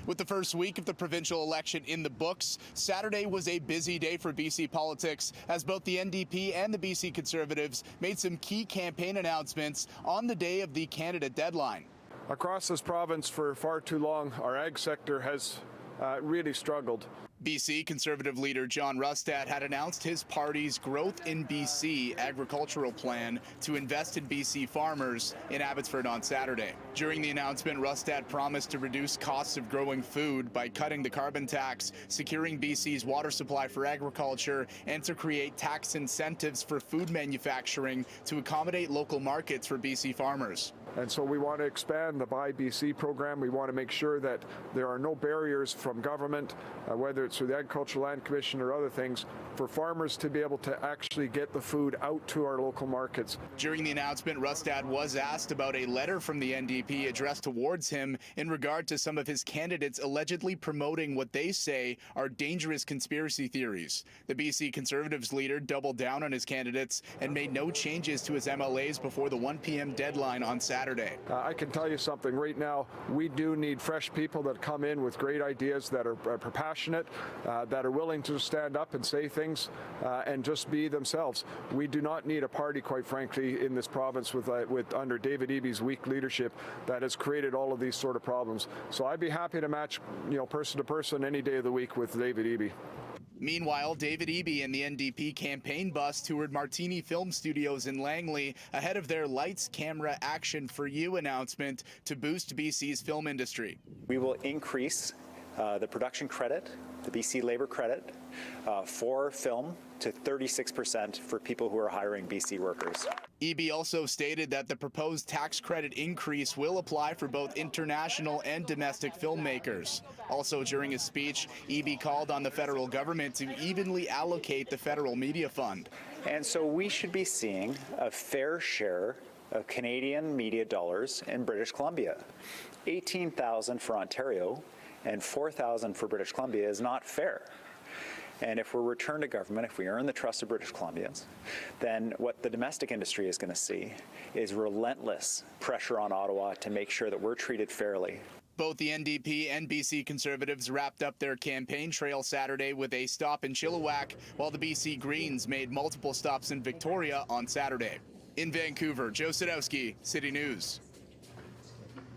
With the first week of the provincial election in the books, Saturday was a busy day for BC politics as both the NDP and the BC Conservatives made some key campaign announcements on the day of the candidate deadline. Across this province for far too long, our ag sector has really struggled. BC Conservative leader John Rustad had announced his party's Growth in BC agricultural plan to invest in BC farmers in Abbotsford on Saturday. During the announcement, Rustad promised to reduce costs of growing food by cutting the carbon tax, securing BC's water supply for agriculture, and to create tax incentives for food manufacturing to accommodate local markets for BC farmers. And so we want to expand the Buy BC program. We want to make sure that there are no barriers from government, whether it's through the Agricultural Land Commission or other things, for farmers to be able to actually get the food out to our local markets. During the announcement, Rustad was asked about a letter from the NDP addressed towards him in regard to some of his candidates allegedly promoting what they say are dangerous conspiracy theories. The BC Conservatives leader doubled down on his candidates and made no changes to his MLAs before the 1 p.m. deadline on Saturday. I can tell you something right now. We do need fresh people that come in with great ideas, that are passionate, that are willing to stand up and say things and just be themselves. We do not need a party, quite frankly, in this province with under David Eby's weak leadership that has created all of these sort of problems. So I'd be happy to match, person to person any day of the week with David Eby. Meanwhile, David Eby and the NDP campaign bus toured Martini Film Studios in Langley ahead of their Lights, Camera, Action for You announcement to boost BC's film industry. We will increase the production credit, the BC Labour credit, for film to 36% for people who are hiring BC workers. Eby also stated that the proposed tax credit increase will apply for both international and domestic filmmakers. Also during his speech, Eby called on the federal government to evenly allocate the federal media fund. And so we should be seeing a fair share of Canadian media dollars in British Columbia. $18,000 for Ontario and $4,000 for British Columbia is not fair. And if we're returned to government, if we earn the trust of British Columbians, then what the domestic industry is going to see is relentless pressure on Ottawa to make sure that we're treated fairly. Both the NDP and BC Conservatives wrapped up their campaign trail Saturday with a stop in Chilliwack, while the BC Greens made multiple stops in Victoria on Saturday. In Vancouver, Joe Sadowski, City News.